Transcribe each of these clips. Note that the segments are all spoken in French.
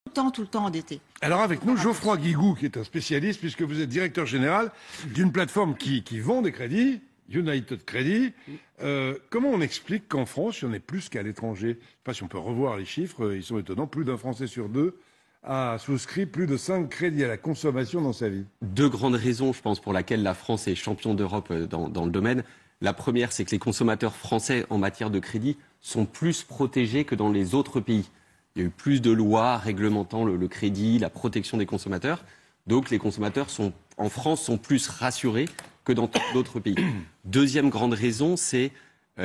tout le temps endettés. Alors avec nous, Geoffroy Guigou, qui est un spécialiste, puisque vous êtes directeur général d'une plateforme qui vend des crédits, United Credit. Comment on explique qu'en France, il y en ait plus qu'à l'étranger? Je ne sais pas si on peut revoir les chiffres, ils sont étonnants. Plus d'un Français sur deux a souscrit plus de 5 crédits à la consommation dans sa vie. Deux grandes raisons, je pense, pour lesquelles la France est champion d'Europe dans le domaine. La première, c'est que les consommateurs français en matière de crédit sont plus protégés que dans les autres pays. Il y a eu plus de lois réglementant le crédit, la protection des consommateurs. Donc les consommateurs en France sont plus rassurés que dans d'autres pays. Deuxième grande raison, c'est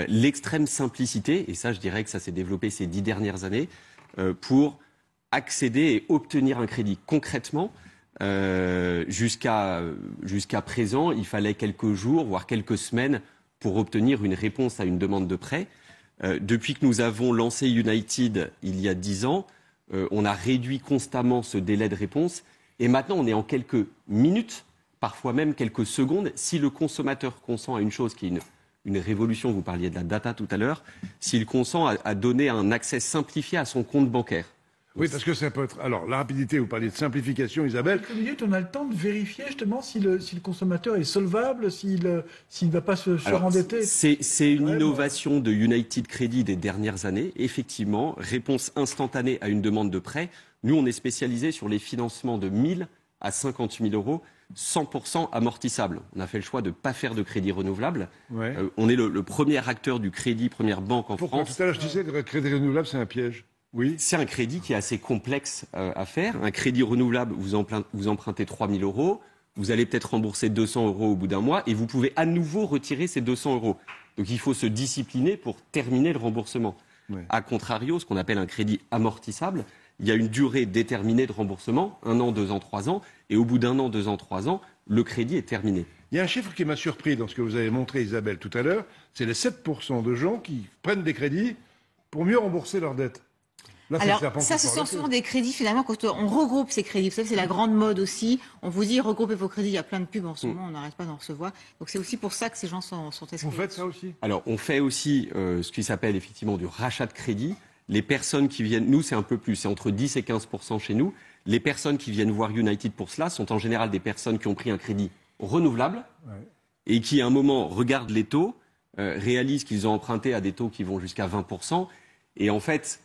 l'extrême simplicité, et ça je dirais que ça s'est développé ces 10 dernières années, pour accéder et obtenir un crédit. Concrètement, jusqu'à présent, il fallait quelques jours, voire quelques semaines pour obtenir une réponse à une demande de prêt. Depuis que nous avons lancé United il y a 10 ans, on a réduit constamment ce délai de réponse et maintenant on est en quelques minutes, parfois même quelques secondes, si le consommateur consent à une chose qui est une révolution, vous parliez de la data tout à l'heure, s'il consent à donner un accès simplifié à son compte bancaire. Oui, parce que ça peut être... Alors, la rapidité, vous parliez de simplification, Isabelle. En quelques minutes, on a le temps de vérifier justement si le consommateur est solvable, s'il ne va pas se surendetter. C'est une innovation de United Credit des dernières années. Effectivement, réponse instantanée à une demande de prêt. Nous, on est spécialisé sur les financements de 1 000 à 50 000 euros, 100% amortissable. On a fait le choix de ne pas faire de crédit renouvelable. Ouais. On est le premier acteur du crédit, première banque en France. Tout à l'heure, je disais que le crédit renouvelable, c'est un piège. Oui. C'est un crédit qui est assez complexe à faire. Un crédit renouvelable, vous empruntez 3 000 euros, vous allez peut-être rembourser 200 euros au bout d'un mois et vous pouvez à nouveau retirer ces 200 euros. Donc il faut se discipliner pour terminer le remboursement. Ouais. A contrario, ce qu'on appelle un crédit amortissable, il y a une durée déterminée de remboursement, 1 an, 2 ans, 3 ans, et au bout d'1 an, 2 ans, 3 ans, le crédit est terminé. Il y a un chiffre qui m'a surpris dans ce que vous avez montré, Isabelle, tout à l'heure, c'est les 7% de gens qui prennent des crédits pour mieux rembourser leurs dettes. Là, alors, ça, ce sont souvent des crédits, finalement, quand on regroupe ces crédits. Vous savez, c'est la grande mode aussi. On vous dit, regroupez vos crédits. Il y a plein de pubs en ce moment, on n'arrête pas d'en recevoir. Donc, c'est aussi pour ça que ces gens sont escroqués. Vous faites ça aussi? Alors, on fait aussi ce qui s'appelle effectivement du rachat de crédit. Les personnes qui viennent, nous, c'est un peu plus, c'est entre 10 et 15% chez nous. Les personnes qui viennent voir United pour cela sont en général des personnes qui ont pris un crédit renouvelable et qui, à un moment, regardent les taux, réalisent qu'ils ont emprunté à des taux qui vont jusqu'à 20%. Et en fait,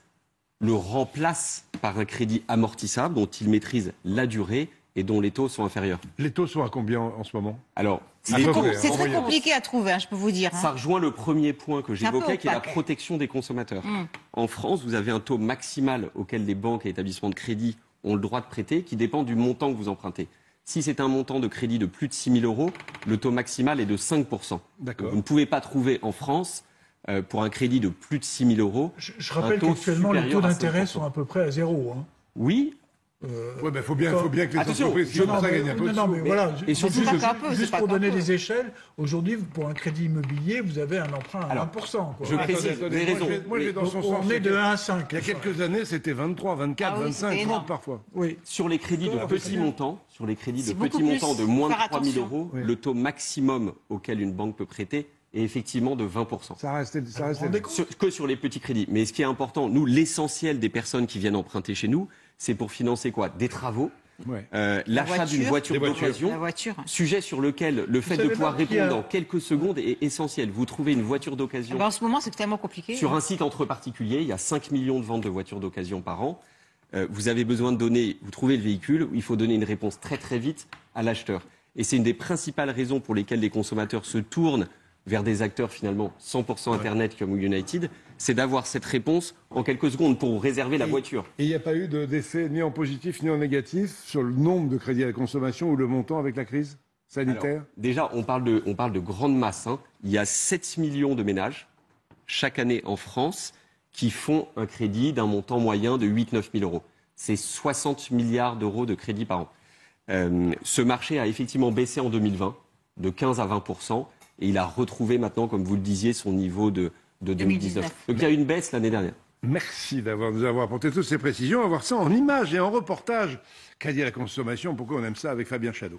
le remplace par un crédit amortissable dont il maîtrise la durée et dont les taux sont inférieurs. Les taux sont à combien en ce moment? Alors, c'est très compliqué à trouver, je peux vous dire. Ça rejoint le premier point que j'évoquais, qui est la protection des consommateurs. En France, vous avez un taux maximal auquel les banques et établissements de crédit ont le droit de prêter, qui dépend du montant que vous empruntez. Si c'est un montant de crédit de plus de 6 000 euros, le taux maximal est de 5%. D'accord. Vous ne pouvez pas trouver en France, pour un crédit de plus de 6 000 euros. Je rappelle qu'actuellement, les taux d'intérêt sont à peu près à 0. Hein. Oui. Oui, mais il faut bien que les entreprises gagnent un peu de sous. Mais voilà, et surtout, juste pour donner des échelles, aujourd'hui, pour un crédit immobilier, vous avez un emprunt à 1%. Quoi. Je précise, vous avez raison. Moi, j'ai dans son sens. On est de 1 à 5. Il y a quelques années, c'était 23, 24, 25, 30 parfois. Oui. Sur les crédits de petits montants, de moins de 3 000 euros, le taux maximum auquel une banque peut prêter est effectivement de 20%. Ça reste que sur les petits crédits. Mais ce qui est important, nous, l'essentiel des personnes qui viennent emprunter chez nous, c'est pour financer quoi? Des travaux, l'achat d'une voiture d'occasion, sujet sur lequel le fait de pouvoir répondre en quelques secondes est essentiel. Vous trouvez une voiture d'occasion. En ce moment, c'est tellement compliqué. Sur un site entre particuliers, il y a 5 millions de ventes de voitures d'occasion par an. Vous avez besoin de donner, vous trouvez le véhicule, il faut donner une réponse très très vite à l'acheteur. Et c'est une des principales raisons pour lesquelles les consommateurs se tournent vers des acteurs finalement 100% Internet comme United, c'est d'avoir cette réponse en quelques secondes pour réserver la voiture. Et il n'y a pas eu d'effet ni en positif ni en négatif sur le nombre de crédits à la consommation ou le montant avec la crise sanitaire? Alors, déjà, on parle de grande masse. Hein. Il y a 7 millions de ménages chaque année en France qui font un crédit d'un montant moyen de 8-9 000 euros. C'est 60 milliards d'euros de crédit par an. Ce marché a effectivement baissé en 2020 de 15 à 20%. Et il a retrouvé maintenant, comme vous le disiez, son niveau de 2019. Donc il y a une baisse l'année dernière. Merci de nous avoir apporté toutes ces précisions. On va voir ça en images et en reportage. Crédit à la consommation, pourquoi on aime ça avec Fabien Chadeau.